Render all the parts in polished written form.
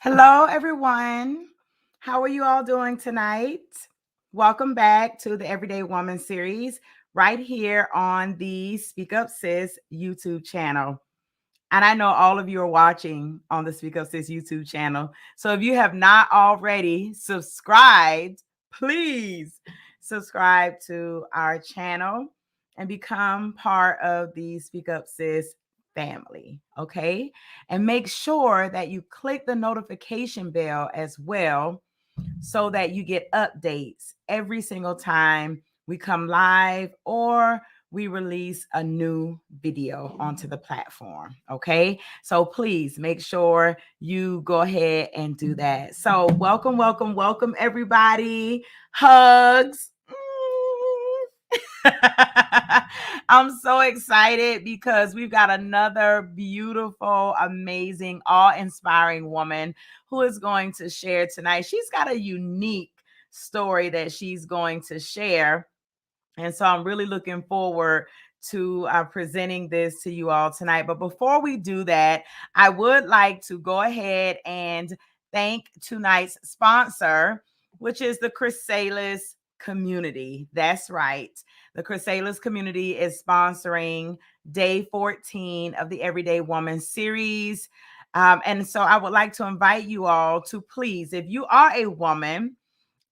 Hello, everyone. How are you all doing tonight? Welcome back to the Everyday Woman series right here on the Speak Up Sis YouTube channel. And I know all of you are watching on the Speak Up Sis YouTube channel. So if you have not already subscribed, please subscribe to our channel and become part of the Speak Up Sis family. Okay. And make sure that you click the notification bell as well so that you get updates every single time we come live or we release a new video onto the platform. Okay. So please make sure you go ahead and do that. So welcome, everybody. Hugs. I'm so excited because we've got another beautiful, amazing, awe-inspiring woman who is going to share tonight. She's got a unique story that she's going to share. And so I'm really looking forward to presenting this to you all tonight. But before we do that, I would like to go ahead and thank tonight's sponsor, which is the CHRYSALIS Community. That's right. The CHRYSALIS Community is sponsoring day 14 of the Everyday Woman series. And so I would like to invite you all to please, if you are a woman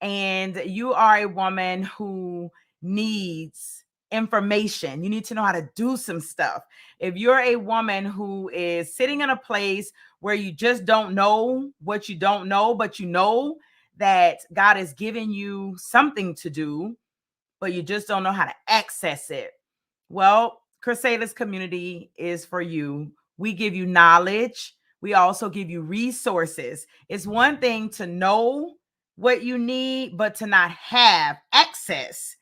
and you are a woman who needs information, you need to know how to do some stuff. If you're a woman who is sitting in a place where you just don't know what you don't know, but you know that God has given you something to do, but you just don't know how to access it. Well, CHRYSALIS Community is for you. We give you knowledge. We also give you resources. It's one thing to know what you need, but to not have access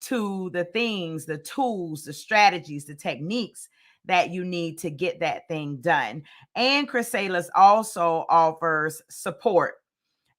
to the things, the tools, the strategies, the techniques that you need to get that thing done. And CHRYSALIS also offers support.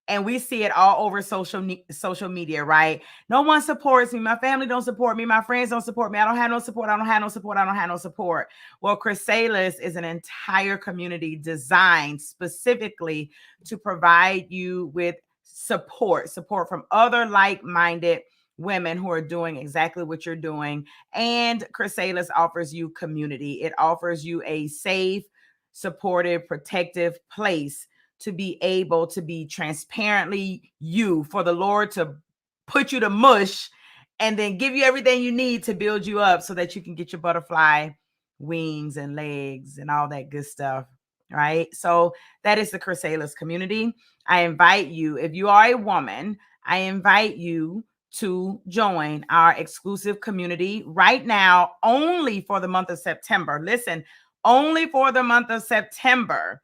And we see it all over social media, right? No one supports me. My family don't support me. My friends don't support me. I don't have no support. I don't have no support. I don't have no support. Well, CHRYSALIS is an entire community designed specifically to provide you with support from other like-minded women who are doing exactly what you're doing. And CHRYSALIS offers you community. It offers you a safe, supportive, protective place to be able to be transparently you, for the Lord to put you to mush and then give you everything you need to build you up so that you can get your butterfly wings and legs and all that good stuff. Right. So that is the CHRYSALIS Community. I invite you, if you are a woman, I invite you to join our exclusive community right now, only for the month of September. Listen, only for the month of September.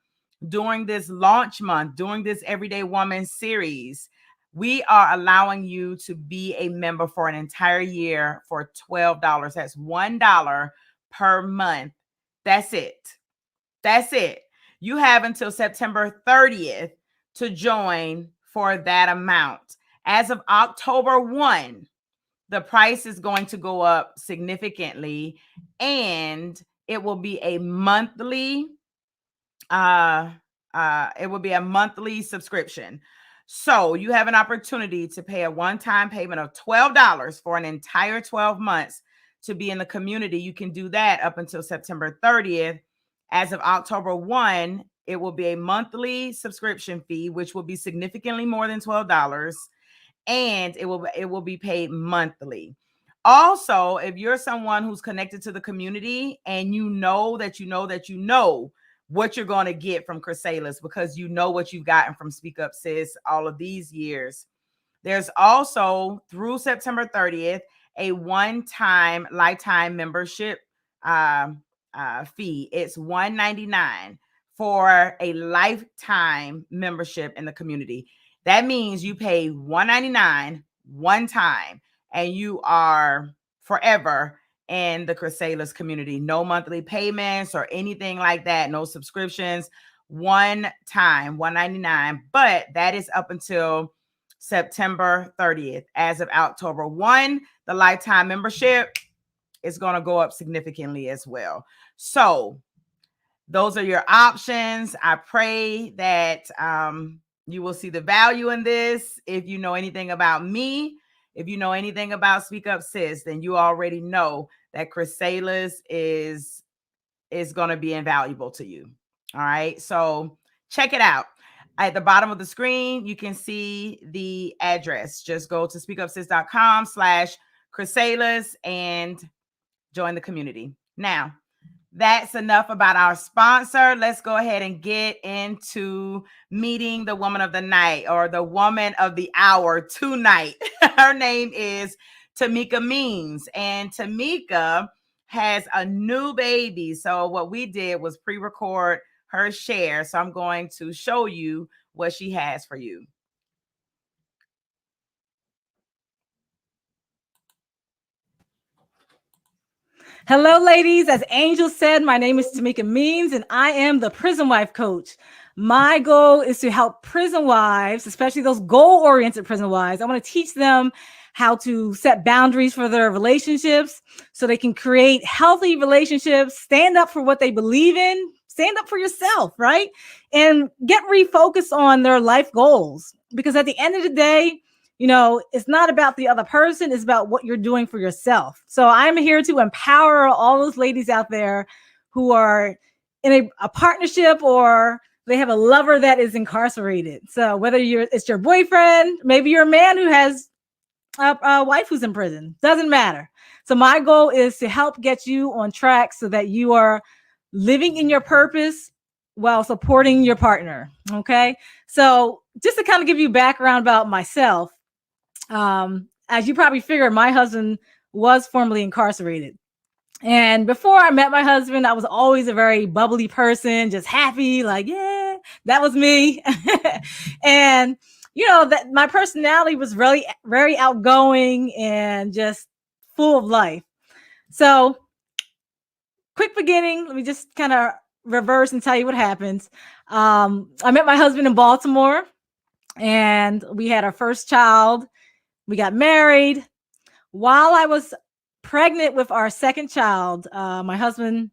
During this launch month, during this Everyday Woman series, we are allowing you to be a member for an entire year for $12. That's $1 per month. That's it. That's it. You have until September 30th to join for that amount. As of October 1, the price is going to go up significantly, and it will be a monthly subscription. So you have an opportunity to pay a one-time payment of $12 for an entire 12 months to be in the community. You can do that up until September 30th. As of October 1, it will be a monthly subscription fee, which will be significantly more than $12, and it will be paid monthly. Also, if you're someone who's connected to the community and you know what you're going to get from CHRYSALIS, because you know what you've gotten from Speak Up Sis all of these years, there's also, through September 30th, a one-time lifetime membership fee. It's $199 for a lifetime membership in the community. That means you pay $199 one time and you are forever in the CHRYSALIS community. No monthly payments or anything like that. No subscriptions. One time, $199. But that is up until September 30th. As of October 1, the lifetime membership is going to go up significantly as well. So those are your options. I pray that you will see the value in this. If you know anything about me, if you know anything about Speak Up Sis, then you already know that CHRYSALIS is going to be invaluable to you. All right. So check it out. At the bottom of the screen, you can see the address. Just go to speakupsis.com/CHRYSALIS and join the community. Now, that's enough about our sponsor. Let's go ahead and get into meeting the woman of the night, or the woman of the hour tonight. Her name is Tameka Means, and Tameka has a new baby. So what we did was pre-record her share. So I'm going to show you what she has for you. Hello, ladies. As Angel said, my name is Tameka Means, and I am the Prison Wife Coach. My goal is to help prison wives, especially those goal-oriented prison wives. I want to teach them how to set boundaries for their relationships so they can create healthy relationships, stand up for what they believe in, stand up for yourself, right? And get refocused on their life goals. Because at the end of the day, it's not about the other person. It's about what you're doing for yourself. So I'm here to empower all those ladies out there who are in a partnership, or they have a lover that is incarcerated. So whether it's your boyfriend, maybe you're a man who has a wife who's in prison, doesn't matter. So my goal is to help get you on track so that you are living in your purpose while supporting your partner. Okay. So just to kind of give you background about myself, as you probably figure, my husband was formerly incarcerated. And before I met my husband, I was always a very bubbly person, just happy, like, yeah, that was me. And, that my personality was really, very outgoing and just full of life. So quick beginning, let me just kind of reverse and tell you what happens. I met my husband in Baltimore, and we had our first child. We got married. While I was pregnant with our second child, my husband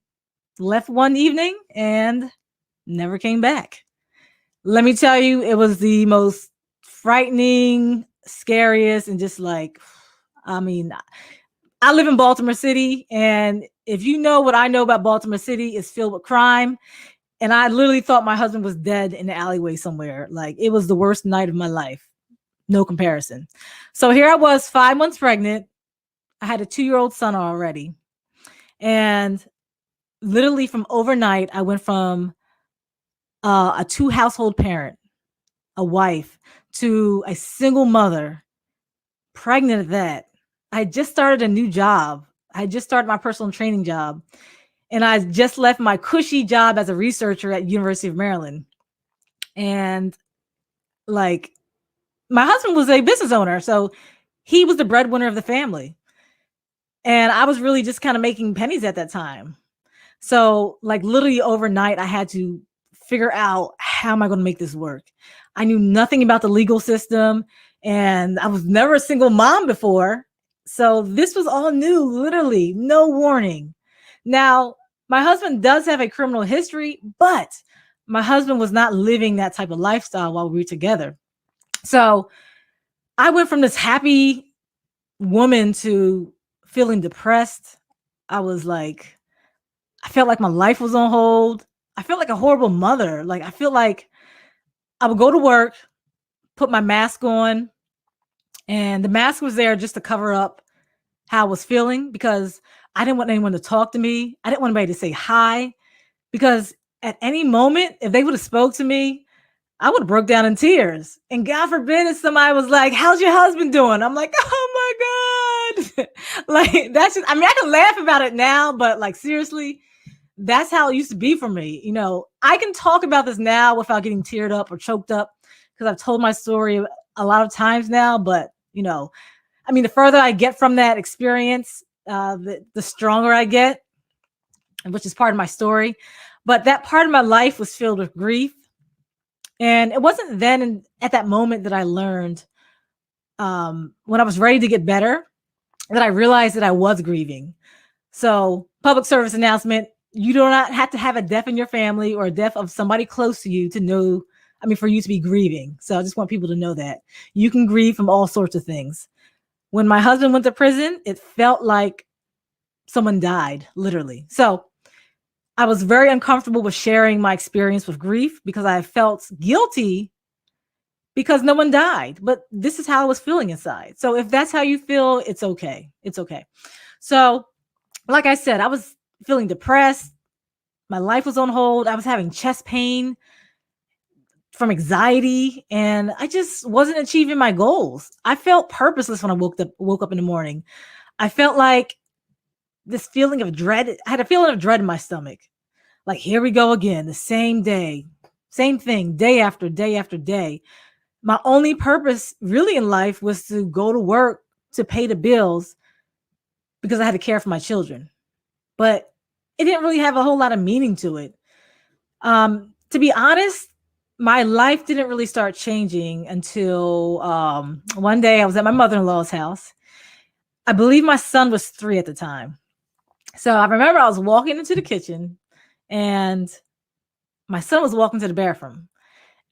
left one evening and never came back. Let me tell you, it was the most frightening, scariest, and just like, I live in Baltimore City, and if you know what I know about Baltimore City, it's filled with crime. And I literally thought my husband was dead in the alleyway somewhere. Like, it was the worst night of my life. No comparison. So here I was, 5 months pregnant. I had a 2-year-old son already. And literally from overnight, I went from a 2-household parent, a wife, to a single mother, pregnant at that. I just started a new job. I just started my personal training job. And I just left my cushy job as a researcher at University of Maryland. And like, my husband was a business owner, so he was the breadwinner of the family. And I was really just kind of making pennies at that time. So like literally overnight, I had to figure out, how am I going to make this work? I knew nothing about the legal system, and I was never a single mom before. So this was all new, literally no warning. Now, my husband does have a criminal history, but my husband was not living that type of lifestyle while we were together. So I went from this happy woman to feeling depressed. I felt like my life was on hold. I felt like a horrible mother. Like, I feel like I would go to work, put my mask on, and the mask was there just to cover up how I was feeling, because I didn't want anyone to talk to me. I didn't want anybody to say hi, because at any moment, if they would have spoke to me, I would have broke down in tears. And God forbid if somebody was like, how's your husband doing? I'm like, oh my God. Like, that's just, I can laugh about it now, but like, seriously, that's how it used to be for me. I can talk about this now without getting teared up or choked up, because I've told my story a lot of times now, but the further I get from that experience, the stronger I get, which is part of my story. But that part of my life was filled with grief. And it wasn't then at that moment that I learned, when I was ready to get better, that I realized that I was grieving. So, public service announcement, You do not have to have a death in your family or a death of somebody close to you to know, for you to be grieving. So I just want people to know that you can grieve from all sorts of things. When my husband went to prison, it felt like someone died, literally. So I was very uncomfortable with sharing my experience with grief because I felt guilty because no one died. But this is how I was feeling inside. So if that's how you feel, it's okay. It's okay. So, like I said, I was feeling depressed. My life was on hold. I was having chest pain from anxiety, and I just wasn't achieving my goals. I felt purposeless when I woke up in the morning. I felt like this feeling of dread. I had a feeling of dread in my stomach. Like, here we go again, the same day, same thing, day after day after day. My only purpose really in life was to go to work to pay the bills because I had to care for my children. But it didn't really have a whole lot of meaning to it. To be honest, my life didn't really start changing until one day I was at my mother-in-law's house. I believe my son was 3 at the time. So I remember I was walking into the kitchen and my son was walking to the bathroom.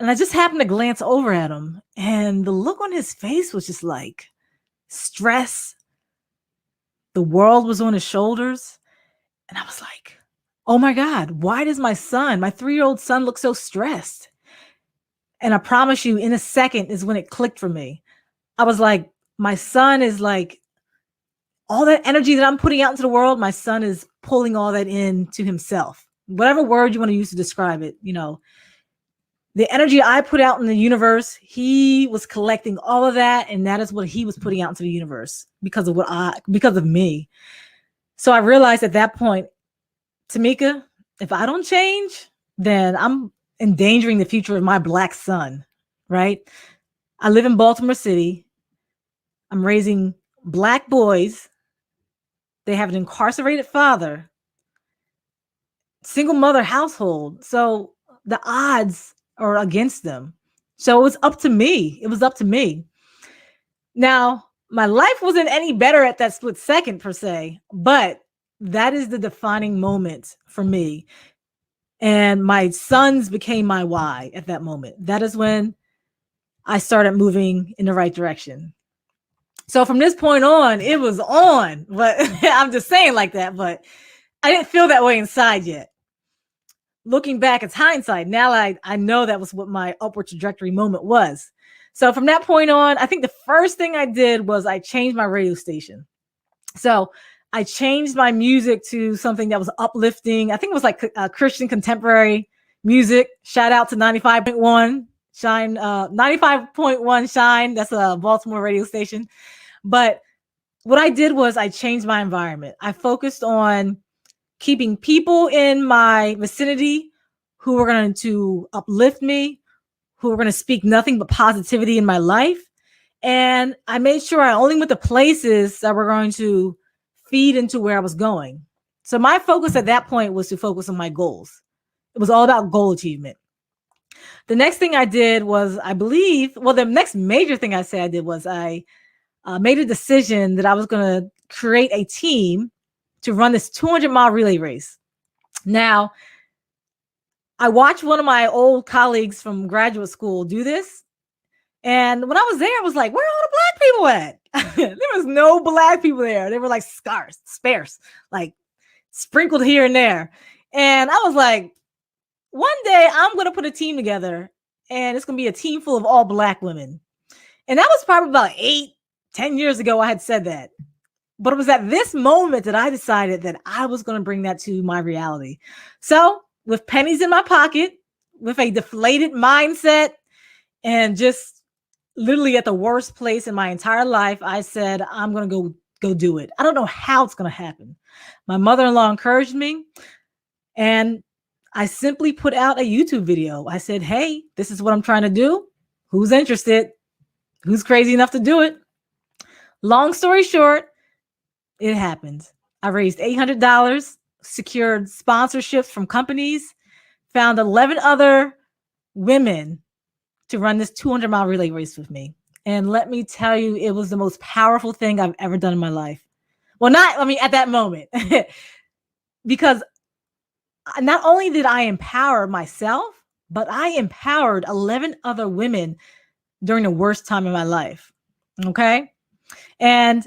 And I just happened to glance over at him, and the look on his face was just like stress. The world was on his shoulders. And I was like, oh my God, why does my 3-year-old son look so stressed? And I promise you, in a second is when it clicked for me. I was like, my son is like, all that energy that I'm putting out into the world, my son is pulling all that into himself. Whatever word you want to use to describe it, the energy I put out in the universe, he was collecting all of that, and that is what he was putting out into the universe because of me. So I realized at that point, Tameka, if I don't change, then I'm endangering the future of my Black son, right? I live in Baltimore City. I'm raising Black boys. They have an incarcerated father, single mother household. So the odds are against them. So it was up to me. It was up to me. Now, my life wasn't any better at that split second per se, but that is the defining moment for me. And my sons became my why at that moment. That is when I started moving in the right direction. So from this point on, it was on, but I'm just saying like that, but I didn't feel that way inside yet. Looking back, it's hindsight. Now I know that was what my upward trajectory moment was. So from that point on, I think the first thing I did was I changed my radio station. So I changed my music to something that was uplifting. I think it was like Christian contemporary music. Shout out to 95.1 Shine, 95.1 Shine. That's a Baltimore radio station. But what I did was I changed my environment. I focused on keeping people in my vicinity who were going to uplift me, who were going to speak nothing but positivity in my life. And I made sure I only went to places that were going to feed into where I was going. So my focus at that point was to focus on my goals. It was all about goal achievement. The next thing I did was, the next major thing I did was I made a decision that I was going to create a team to run this 200-mile relay race. Now, I watched one of my old colleagues from graduate school do this. And when I was there, I was like, where are all the Black people at? There was no Black people there. They were like sparse, like sprinkled here and there. And I was like, one day I'm going to put a team together and it's going to be a team full of all Black women. And that was probably about 8-10 years ago I had said that. But it was at this moment that I decided that I was going to bring that to my reality. So with pennies in my pocket, with a deflated mindset, and just literally at the worst place in my entire life, I said, I'm going to go do it. I don't know how it's going to happen. My mother-in-law encouraged me, and I simply put out a YouTube video. I said, hey, this is what I'm trying to do. Who's interested? Who's crazy enough to do it? Long story short, it happened. I raised $800, secured sponsorships from companies, found 11 other women to run this 200-mile relay race with me. And let me tell you, it was the most powerful thing I've ever done in my life. Well, at that moment, because not only did I empower myself, but I empowered 11 other women during the worst time in my life. Okay. And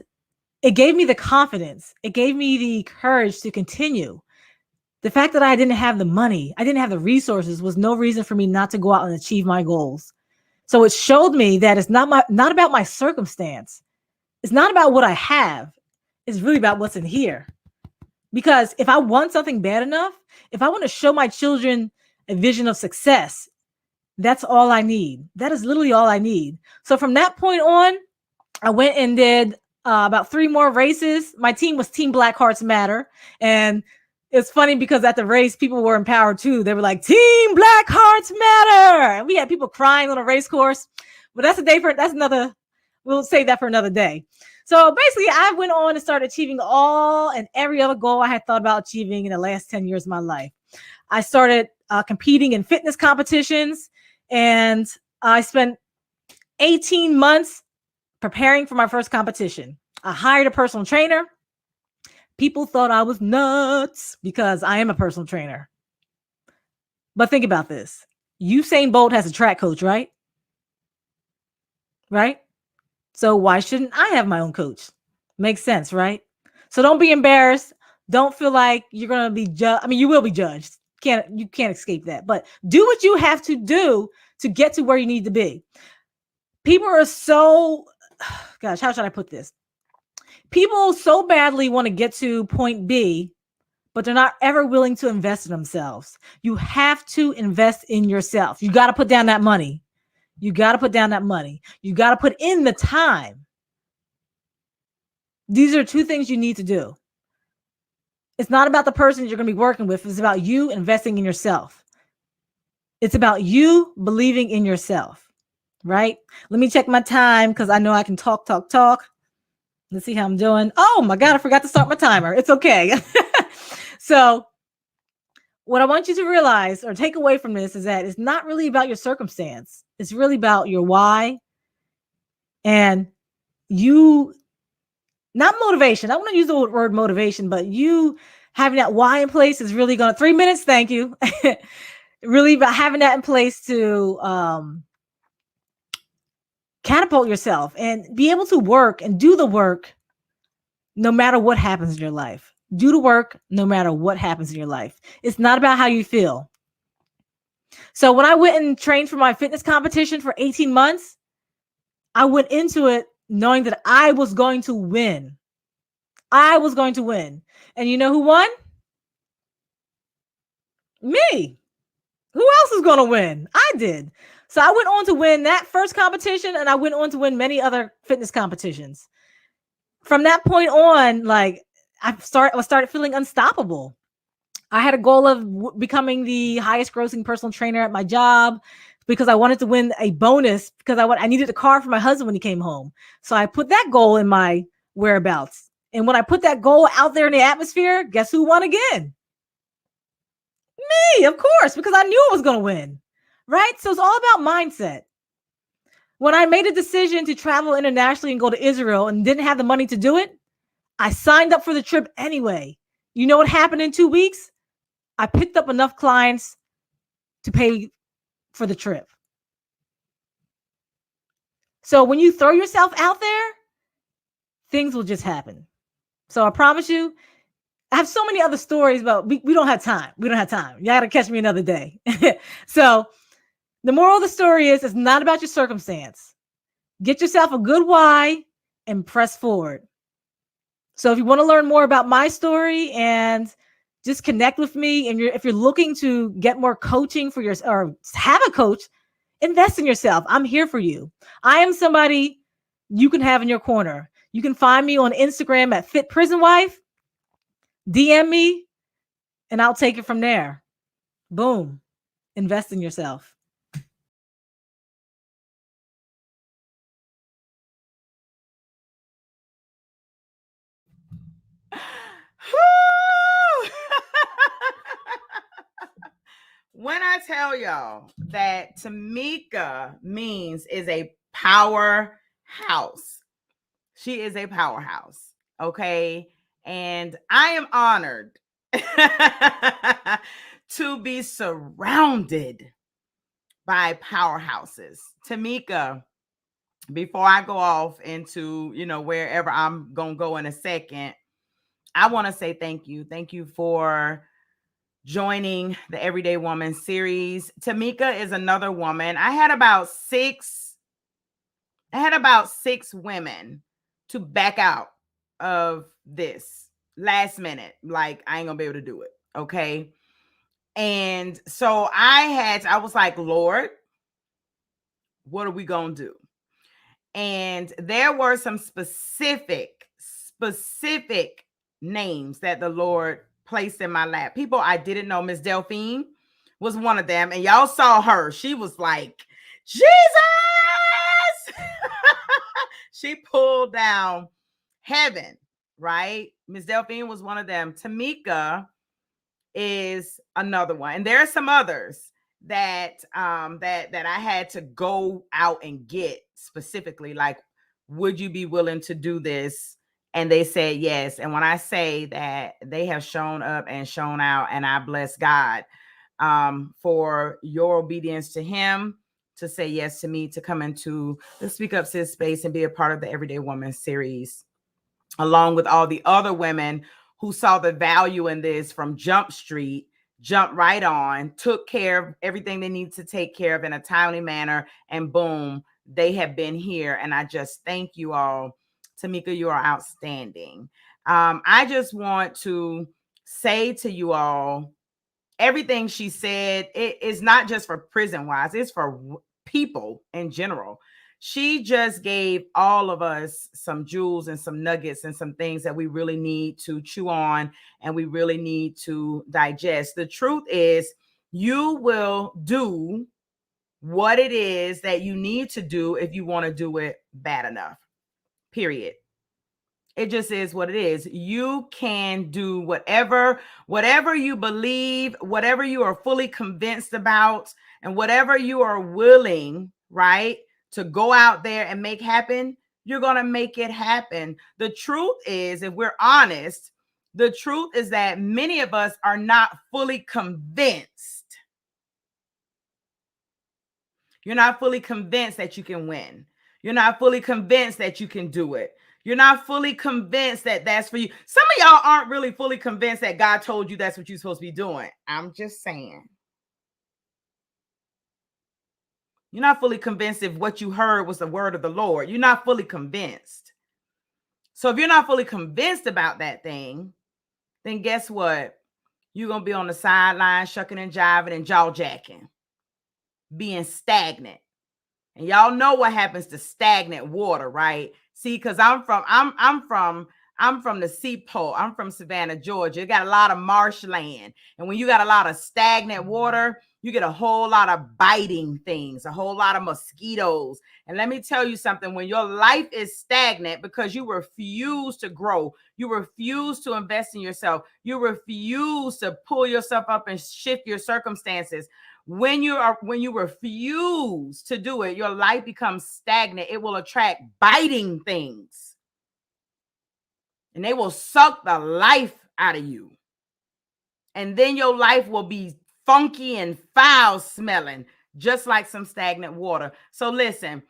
it gave me the confidence. It gave me the courage to continue. The fact that I didn't have the money, I didn't have the resources was no reason for me not to go out and achieve my goals. So it showed me that it's not about my circumstance. It's not about what I have. It's really about what's in here. Because if I want something bad enough, if I want to show my children a vision of success, that's all I need. That is literally all I need. So from that point on, I went and did about 3 more races. My team was Team Black Hearts Matter. And it's funny because at the race, people were empowered too. They were like, Team Black Hearts Matter. And we had people crying on a race course. But we'll save that for another day. So basically, I went on and started achieving all and every other goal I had thought about achieving in the last 10 years of my life. I started competing in fitness competitions, and I spent 18 months preparing for my first competition. I hired a personal trainer. People thought I was nuts because I am a personal trainer. But think about this. Usain Bolt has a track coach, right? Right? So why shouldn't I have my own coach? Makes sense, right? So don't be embarrassed. Don't feel like you're going to be judged. I mean, you will be judged. You can't escape that. But do what you have to do to get to where you need to be. People are so, gosh, how should I put this? People so badly want to get to point B, but they're not ever willing to invest in themselves. You have to invest in yourself. You got to put down that money. You got to put down that money. You got to put in the time. These are 2 things you need to do. It's not about the person you're going to be working with. It's about you investing in yourself. It's about you believing in yourself, right? Let me check my time because I know I can talk. Let's see how I'm doing. Oh my God, I forgot to start my timer. It's okay. So what I want you to realize or take away from this is that it's not really about your circumstance. It's really about your why. And you, not motivation. I want to use the word motivation, but you having that why in place is really going to 3 minutes. Thank you. Really about having that in place to catapult yourself and be able to work and do the work no matter what happens in your life. Do the work no matter what happens in your life. It's not about how you feel. So when I went and trained for my fitness competition for 18 months, I went into it knowing that I was going to win. I was going to win. And you know who won? Me. Who else is going to win? I did. So I went on to win that first competition, and I went on to win many other fitness competitions. From that point on, like I started feeling unstoppable. I had a goal of becoming the highest grossing personal trainer at my job because I wanted to win a bonus because I needed a car for my husband when he came home. So I put that goal in my whereabouts. And when I put that goal out there in the atmosphere, guess who won again? Me, of course, because I knew I was going to win. Right? So it's all about mindset. When I made a decision to travel internationally and go to Israel and didn't have the money to do it, I signed up for the trip anyway. You know what happened in 2 weeks? I picked up enough clients to pay for the trip. So when you throw yourself out there, things will just happen. So I promise you, I have so many other stories, but we don't have time. We don't have time. You got to catch me another day. So the moral of the story is it's not about your circumstance. Get yourself a good why and press forward. So if you want to learn more about my story and just connect with me, and if you're looking to get more coaching for your or have a coach, invest in yourself. I'm here for you. I am somebody you can have in your corner. You can find me on Instagram at Fit Prison Wife. DM me, and I'll take it from there. Boom. Invest in yourself. When I tell y'all that Tameka Means is a powerhouse, she is a powerhouse. Okay. And I am honored to be surrounded by powerhouses. Tameka, before I go off into, wherever I'm going to go in a second, I want to say thank you. Thank you for joining the Everyday Woman series. Tameka is another woman. I had about six women to back out of this last minute. Like, I ain't gonna be able to do it. Okay. And so I was like, Lord, what are we gonna do? And there were some specific names that the Lord placed in my lap. People I didn't know. Miss Delphine was one of them. And y'all saw her. She was like, Jesus! She pulled down heaven, right? Miss Delphine was one of them. Tameka is another one. And there are some others that that I had to go out and get specifically, like, would you be willing to do this? And they said yes. And when I say that, they have shown up and shown out, and I bless God for your obedience to him, to say yes to me, to come into the Speak Up Sis space and be a part of the Everyday Woman series, along with all the other women who saw the value in this from Jump Street, jumped right on, took care of everything they need to take care of in a timely manner, and boom, they have been here. And I just thank you all. Tameka, you are outstanding. I just want to say to you all, everything she said, it is not just for prison wise, it's for people in general. She just gave all of us some jewels and some nuggets and some things that we really need to chew on and we really need to digest. The truth is, you will do what it is that you need to do if you want to do it bad enough. Period. It just is what it is. You can do whatever you believe, whatever you are fully convinced about, and whatever you are willing, right, to go out there and make happen, you're going to make it happen. The truth is, if we're honest, the truth is that many of us are not fully convinced. You're not fully convinced that you can win. You're not fully convinced that you can do it. You're not fully convinced that that's for you. Some of y'all aren't really fully convinced that God told you that's what you're supposed to be doing. I'm just saying. You're not fully convinced if what you heard was the word of the Lord. You're not fully convinced. So if you're not fully convinced about that thing, then guess what? You're going to be on the sideline shucking and jiving and jaw jacking, being stagnant. And y'all know what happens to stagnant water, right? See, because I'm from the Seaport. I'm from Savannah, Georgia. You got a lot of marshland. And when you got a lot of stagnant water, you get a whole lot of biting things, a whole lot of mosquitoes. And let me tell you something, when your life is stagnant because you refuse to grow, you refuse to invest in yourself, you refuse to pull yourself up and shift your circumstances, when you refuse to do it, your life becomes stagnant. It will attract biting things, and they will suck the life out of you. And then your life will be funky and foul smelling, just like some stagnant water. So listen,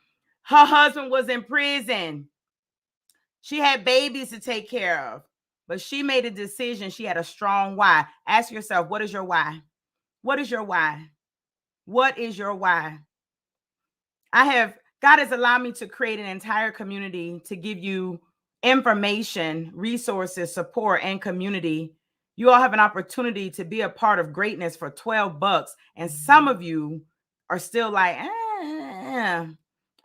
her husband was in prison. She had babies to take care of, but she made a decision. She had a strong why. Ask yourself, what is your why? What is your why? What is your why? God has allowed me to create an entire community to give you information, resources, support, and community. You all have an opportunity to be a part of greatness for $12. And some of you are still like,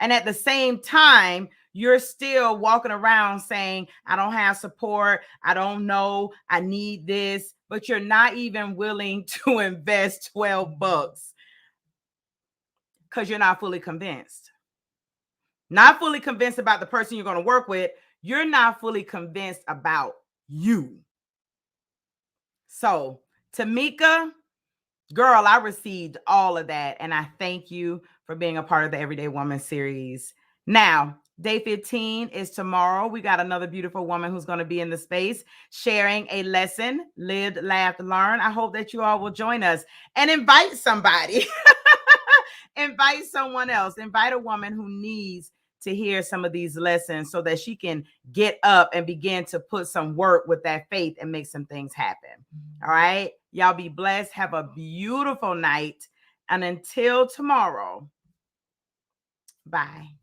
And at the same time, you're still walking around saying, I don't have support. I don't know. I need this. But you're not even willing to invest $12 because you're not fully convinced. Not fully convinced about the person you're going to work with. You're not fully convinced about you. So, Tameka, girl, I received all of that. And I thank you for being a part of the Everyday Woman series. Now, Day 15 is tomorrow. We got another beautiful woman who's going to be in the space sharing a lesson, lived, laughed, learned. I hope that you all will join us and invite somebody. Invite someone else. Invite a woman who needs to hear some of these lessons so that she can get up and begin to put some work with that faith and make some things happen. All right. Y'all be blessed. Have a beautiful night. And until tomorrow, bye.